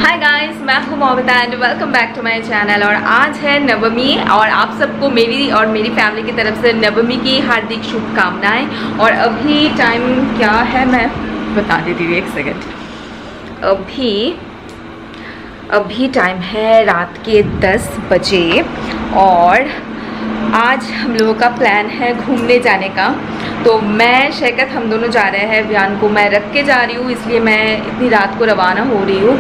हाय guys, मैं हूँ Mohabbata and welcome back to my channel. और आज है नवमी और आप सबको मेरी और मेरी फैमिली की तरफ से नवमी की हार्दिक शुभकामनाएं। और अभी टाइम क्या है मैं बता देती हूँ, एक सेकेंड। अभी टाइम है रात के 10 बजे और आज हम लोगों का प्लान है घूमने जाने का। तो मैं शैकत हम दोनों जा रहे हैं। व्यान को मैं रख के जा रही हूँ, इसलिए मैं इतनी रात को रवाना हो रही हूँ।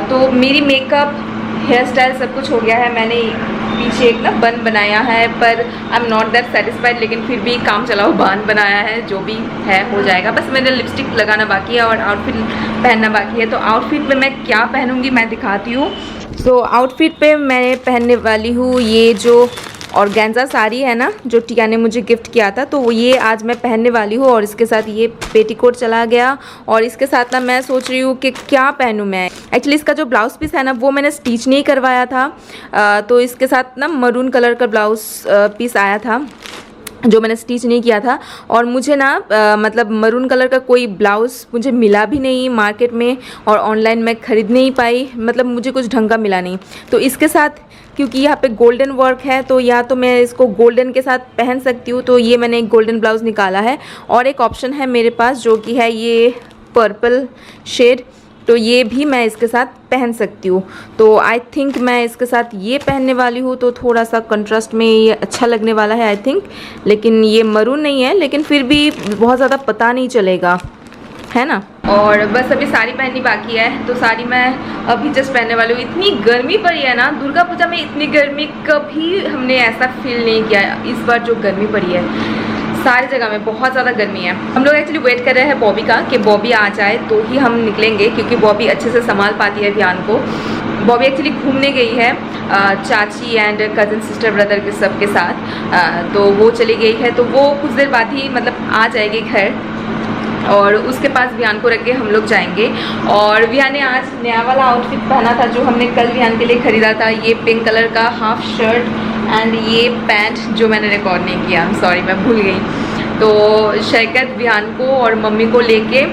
तो मेरी मेकअप, हेयर स्टाइल सब कुछ हो गया है। मैंने पीछे एक ना बन बनाया है, पर I am not that satisfied, लेकिन फिर भी काम चलाओ बान बनाया है, जो भी है हो जाएगा। बस मेरे लिपस्टिक लगाना बाकी है और आउटफिट पहनना बाकी है। तो आउटफिट पे मैं क्या पहनूंगी मैं दिखाती हूँ। तो आउटफिट पे मैं पहनने वाली हूँ ये जो ऑर्गेन्जा साड़ी है ना, जो टिया ने मुझे गिफ्ट किया था, तो ये आज मैं पहनने वाली हूँ। और इसके साथ ये पेटीकोट चला गया। और इसके साथ ना मैं सोच रही हूँ कि क्या पहनूँ मैं। एक्चुअली इसका जो ब्लाउज़ पीस है ना, वो मैंने स्टिच नहीं करवाया था। तो इसके साथ ना मरून कलर का ब्लाउज़ पीस आया था जो मैंने स्टिच नहीं किया था। और मुझे ना मतलब मरून कलर का कोई ब्लाउज़ मुझे मिला भी नहीं मार्केट में, और ऑनलाइन मैं ख़रीद नहीं पाई, मतलब मुझे कुछ ढंग का मिला नहीं। तो इसके साथ क्योंकि यहाँ पे गोल्डन वर्क है, तो या तो मैं इसको गोल्डन के साथ पहन सकती हूँ। तो ये मैंने एक गोल्डन ब्लाउज़ निकाला है। और एक ऑप्शन है मेरे पास जो कि है ये पर्पल शेड, तो ये भी मैं इसके साथ पहन सकती हूँ। तो आई थिंक मैं इसके साथ ये पहनने वाली हूँ, तो थोड़ा सा कंट्रास्ट में ये अच्छा लगने वाला है आई थिंक। लेकिन ये मरून नहीं है, लेकिन फिर भी बहुत ज़्यादा पता नहीं चलेगा, है ना। और बस अभी साड़ी पहननी बाकी है, तो साड़ी मैं अभी जस्ट पहनने वाली हूँ। इतनी गर्मी पड़ी है ना, दुर्गा पूजा में इतनी गर्मी कभी हमने ऐसा फील नहीं किया। इस बार जो गर्मी पड़ी है सारी जगह में बहुत ज़्यादा गर्मी है। हम लोग एक्चुअली वेट कर रहे हैं बॉबी का, कि बॉबी आ जाए तो ही हम निकलेंगे, क्योंकि बॉबी अच्छे से संभाल पाती है ध्यान को। बॉबी एक्चुअली घूमने गई है चाची एंड कज़न सिस्टर ब्रदर के सबके साथ। तो वो चली गई है, तो वो कुछ देर बाद ही मतलब आ जाएगी घर। और उसके पास विहान को रख के हम लोग जाएंगे। और विहान ने आज नया वाला आउटफिट पहना था जो हमने कल विहान के लिए ख़रीदा था। ये पिंक कलर का हाफ शर्ट एंड ये पैंट जो मैंने रिकॉर्ड नहीं किया, आई एम सॉरी, मैं भूल गई। तो शैकत विहान को और मम्मी को लेके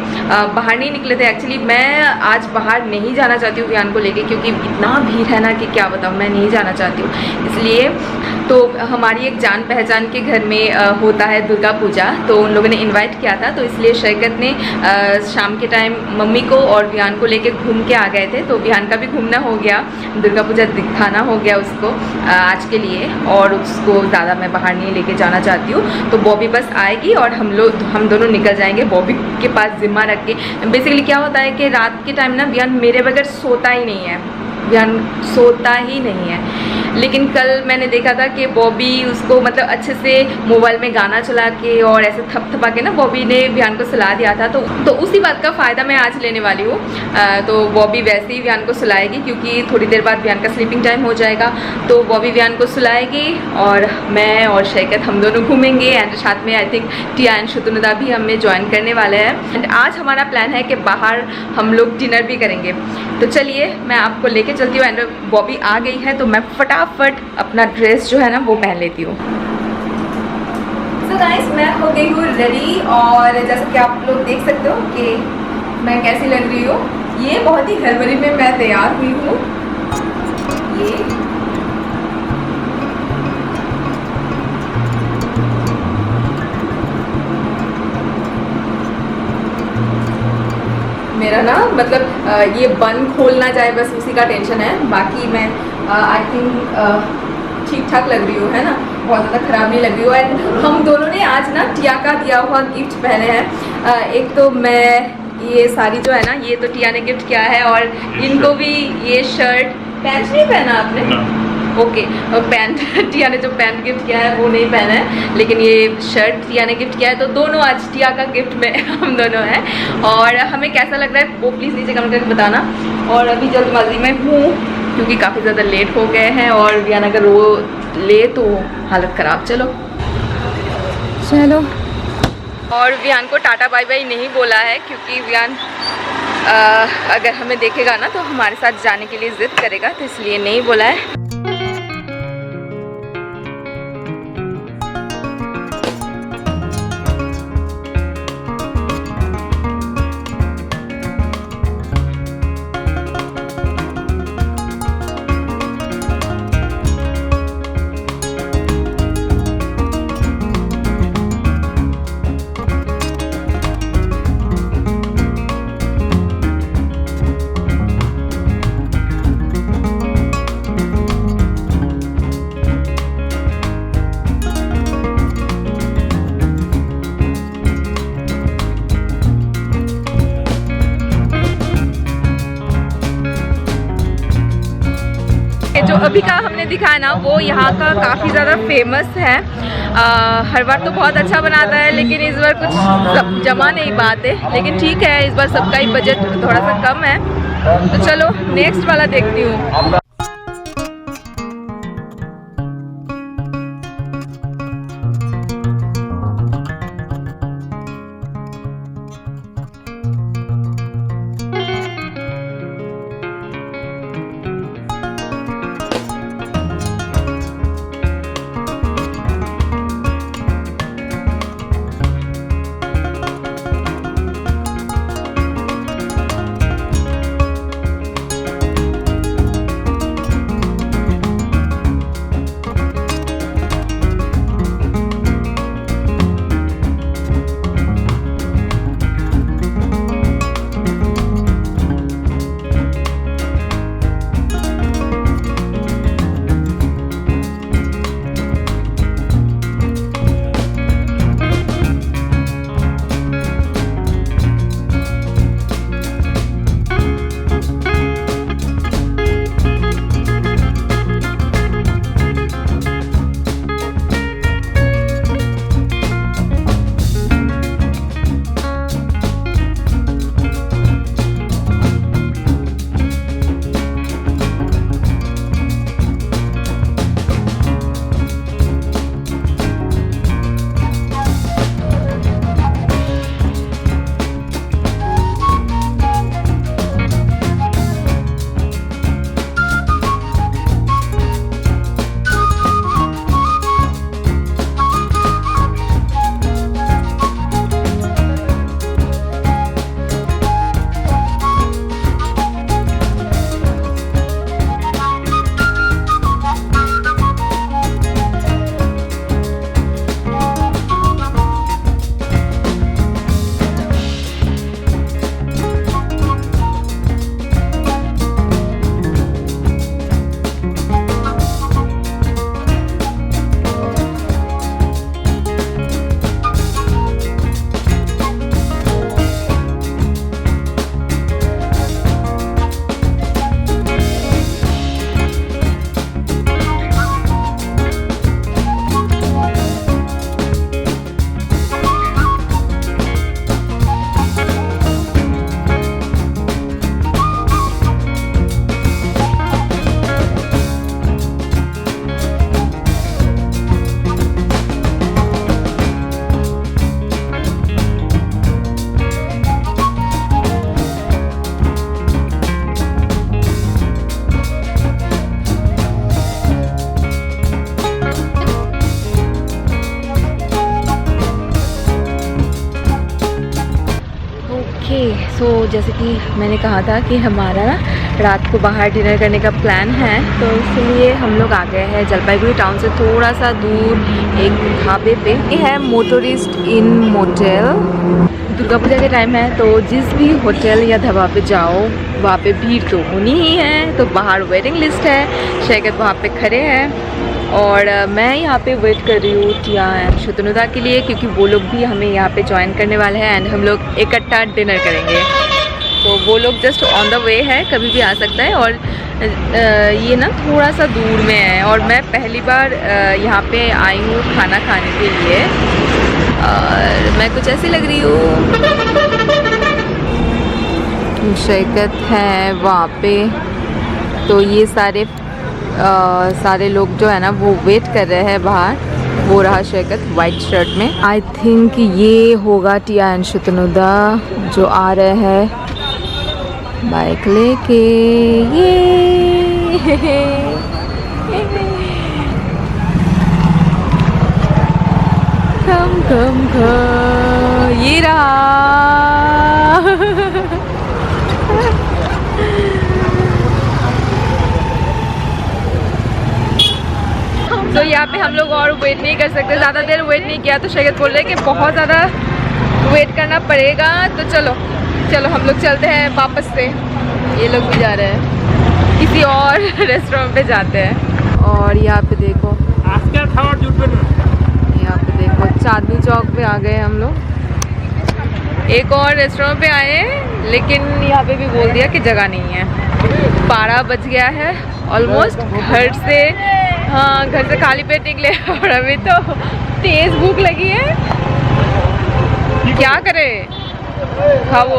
बाहर नहीं निकले थे। एक्चुअली मैं आज बाहर नहीं जाना चाहती हूँ विहान को लेके, क्योंकि इतना भीड़ है ना कि क्या बताऊँ, मैं नहीं जाना चाहती हूँ। इसलिए तो हमारी एक जान पहचान के घर में होता है दुर्गा पूजा, तो उन लोगों ने इनवाइट किया था। तो इसलिए शैकत ने शाम के टाइम मम्मी को और विहान को लेके घूम के आ गए थे। तो विहान का भी घूमना हो गया, दुर्गा पूजा दिखाना हो गया उसको आज के लिए। और उसको ज़्यादा मैं बाहर नहीं लेके जाना चाहती हूँ। तो बॉबी बस आएगी और हम दोनों निकल जाएंगे बॉबी के पास जिम्मा रख के। बेसिकली क्या होता है कि रात के टाइम ना विहान मेरे बगैर सोता ही नहीं है, विहान सोता ही नहीं है। लेकिन कल मैंने देखा था कि बॉबी उसको मतलब अच्छे से मोबाइल में गाना चला के और ऐसे थपथपा के ना बॉबी ने विहान को सुला दिया था। तो उसी बात का फ़ायदा मैं आज लेने वाली हूँ। तो बॉबी वैसे ही विहान को सुलाएगी, क्योंकि थोड़ी देर बाद विहान का स्लीपिंग टाइम हो जाएगा। तो बॉबी विहान को सुलाएगी और मैं और शैकत हम दोनों घूमेंगे। एंड साथ में आई थिंक टिया एंड शुतुनुदा भी हमें ज्वाइन करने वाले हैं। एंड आज हमारा प्लान है कि बाहर हम लोग डिनर भी करेंगे। तो चलिए मैं आपको लेके चलती हूँ। एंड बॉबी आ गई है, तो मैं फटाफट अपना ड्रेस जो है ना वो पहन लेती हूँ। सो गाइस, मैं हो गई हूँ रेडी। और जैसा कि आप लोग देख सकते हो कि मैं कैसी लग रही हूँ। ये बहुत ही हड़बड़ी में मैं तैयार हुई हूँ। ये मेरा ना मतलब ये बन खोल ना जाए, बस उसी का टेंशन है। बाकी मैं आई थिंक ठीक ठाक लग रही हूँ, है ना, बहुत ज़्यादा ख़राब नहीं लग रही हूँ। एंड हम दोनों ने आज ना टिया का दिया हुआ गिफ्ट पहने हैं। एक तो मैं ये साड़ी जो है ना, ये तो टिया ने गिफ्ट किया है। और इनको भी ये शर्ट, पैंट नहीं पहना आपने? ओके, और पैंट टिया ने जो पैंट गिफ्ट किया है वो नहीं पहना है, लेकिन ये शर्ट टिया ने गिफ्ट किया है। तो दोनों आज टिया का गिफ्ट में हम दोनों हैं। और हमें कैसा लग रहा है वो प्लीज़ नीचे कमेंट करके बताना। और अभी जल्दबाजी में हूँ क्योंकि काफ़ी ज़्यादा लेट हो गए हैं, और विहान अगर रो ले तो हालत ख़राब। चलो। और विहान को टाटा बाय बाय नहीं बोला है, क्योंकि विहान अगर हमें देखेगा ना तो हमारे साथ जाने के लिए ज़िद करेगा, तो इसलिए नहीं बोला है। जो अभी का हमने दिखाया ना वो यहाँ का काफ़ी ज़्यादा फेमस है। हर बार तो बहुत अच्छा बनाता है लेकिन इस बार कुछ जमा नहीं पाते, लेकिन ठीक है इस बार सबका ही बजट थोड़ा सा कम है। तो चलो नेक्स्ट वाला देखती हूँ। सो जैसे कि मैंने कहा था कि हमारा ना रात को बाहर डिनर करने का प्लान है, तो इसलिए हम लोग आ गए हैं जलपाईगुड़ी टाउन से थोड़ा सा दूर एक ढाबे पे। ये है मोटरिस्ट इन मोटेल। दुर्गा पूजा के टाइम है तो जिस भी होटल या ढाबा पे जाओ वहाँ पे भीड़ तो होनी ही है। तो बाहर वेटिंग लिस्ट है, शैकत वहाँ पे खड़े हैं और मैं यहाँ पे वेट कर रही हूँ टिया एंड शतनुदा के लिए, क्योंकि वो लोग भी हमें यहाँ पे ज्वाइन करने वाले हैं एंड हम लोग इकट्ठा डिनर करेंगे। तो वो लोग जस्ट ऑन द वे है, कभी भी आ सकता है। और ये ना थोड़ा सा दूर में है और मैं पहली बार यहाँ पे आई हूँ खाना खाने के लिए और मैं कुछ ऐसी लग रही हूँ। शैकत है वहाँ पे, तो ये सारे लोग जो है ना वो वेट कर रहे हैं बाहर। वो रहा शैकत वाइट शर्ट में। आई थिंक ये होगा टिया एंड शतनुदा जो आ रहे हैं बाइक लेके। ये कम ये रहा। तो यहाँ पे हम लोग और वेट नहीं कर सकते, ज़्यादा देर वेट नहीं किया तो शैकत बोल रहे कि बहुत ज़्यादा वेट करना पड़ेगा। तो चलो हम लोग चलते हैं वापस से। ये लोग भी जा रहे हैं, किसी और रेस्टोरेंट पे जाते हैं। और यहाँ पे देखो, यहाँ पे देखो चांदनी चौक पे आ गए हम लोग। एक और रेस्टोरेंट पे आए हैं लेकिन यहाँ पे भी बोल दिया कि जगह नहीं है। 12 बज गया है ऑलमोस्ट घर से खाली पेट निकले और अभी तो तेज भूख लगी है। क्या करे खाओ।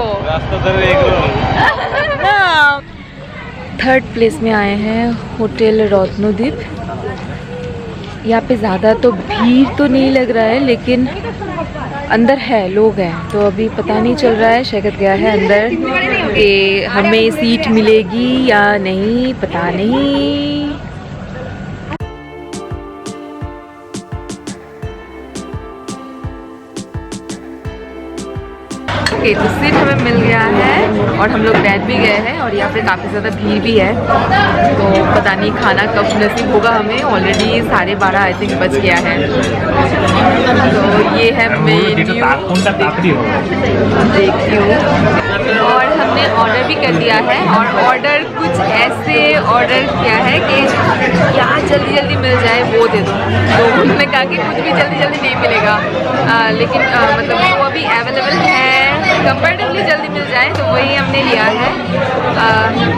थर्ड प्लेस में आए हैं, होटल रत्नोदीप। यहाँ पे ज़्यादा तो भीड़ तो नहीं लग रहा है, लेकिन अंदर है, लोग हैं, तो अभी पता नहीं चल रहा है। शैकत गया है अंदर कि हमें सीट मिलेगी या नहीं, पता नहीं। ओके, तो सीट हमें मिल गया है और हम लोग बैठ भी गए हैं और यहाँ पे काफ़ी ज़्यादा भीड़ भी है, तो पता नहीं खाना कब नसीब होगा हमें। ऑलरेडी 12:30 आई थिंक बज गया है। तो ये है मेन्यू, देखती हूँ। और हमने ऑर्डर भी कर दिया है और ऑर्डर कुछ ऐसे ऑर्डर किया है कि क्या जल्दी जल्दी मिल जाए वो दे दो। तो उन्होंने कहा कि कुछ भी जल्दी जल्दी नहीं मिलेगा, लेकिन मतलब वो अभी अवेलेबल है, कंपैरेटिवली जल्दी मिल जाए, तो वही हमने लिया है।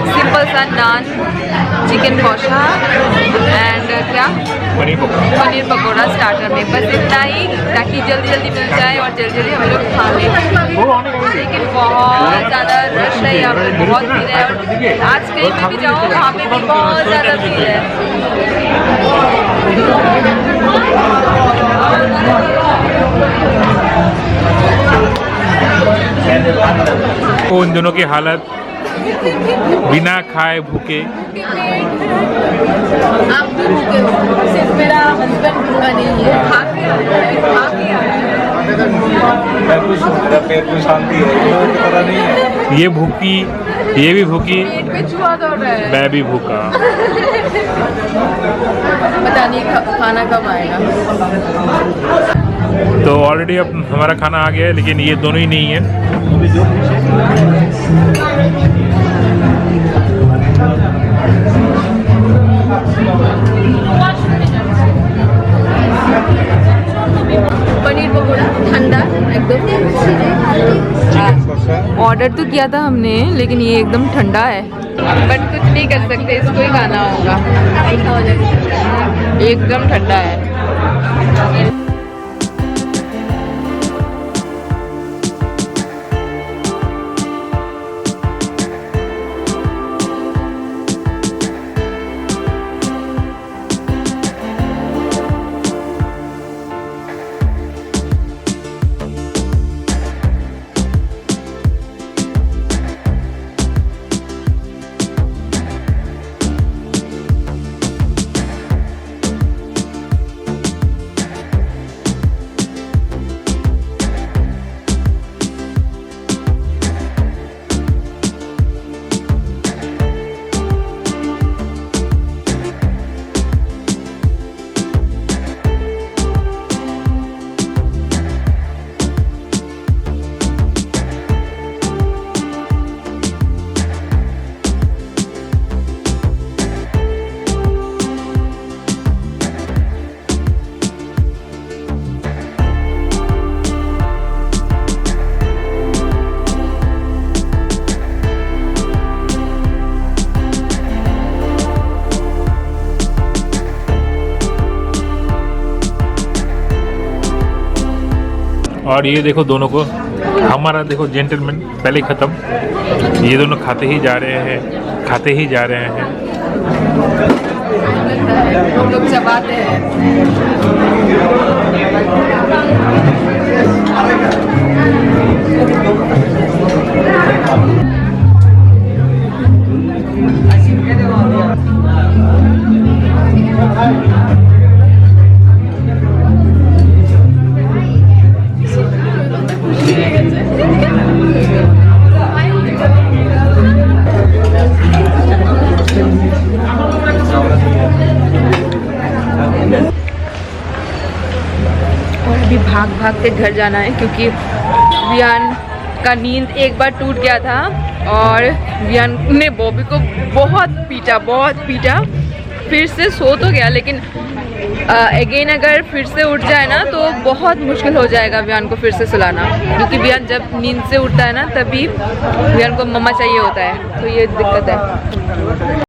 सिंपल सा नान, चिकन कौशा एंड क्या पनीर पकौड़ा स्टार्टर में, बस इतना ही, ताकि जल्दी जल्दी मिल जाए और जल्दी जल्दी हम लोग खा लें। लेकिन बहुत ज़्यादा रश है यहाँ पे, बहुत भीड़ है, और आज कहीं पे भी जाओ वहाँ पे भी बहुत ज़्यादा भीड़ है। उन दोनों की हालत बिना खाए भूखे। आप भी भूखे हो, सिर्फ मेरा हस्बैंड भूखा नहीं है, खा के आया है। पेट में शांति है, पता नहीं है। ये भूखी, ये भी भूखी, पेट में चूहा दौड़ रहा है, मैं भी भूखा। पता नहीं खाना कब आएगा। तो ऑलरेडी अब हमारा खाना आ गया है, लेकिन ये दोनों ही नहीं है। पनीर पकौड़ा ठंडा एकदम। ऑर्डर तो किया था हमने, लेकिन ये एकदम ठंडा है, बट कुछ नहीं कर सकते, इसको ही खाना होगा, एकदम ठंडा है। और ये देखो दोनों को, हमारा देखो जेंटलमैन पहले ख़त्म, ये दोनों खाते ही जा रहे हैं, खाते ही जा रहे हैं। हम लोग चबाते हैं। अभी भाग भाग के घर जाना है, क्योंकि वियान का नींद एक बार टूट गया था और वियान ने बॉबी को बहुत पीटा। फिर से सो तो गया, लेकिन अगेन अगर फिर से उठ जाए ना तो बहुत मुश्किल हो जाएगा वियान को फिर से सुलाना, क्योंकि वियान जब नींद से उठता है ना तभी वियान को मम्मा चाहिए होता है, तो ये दिक्कत है।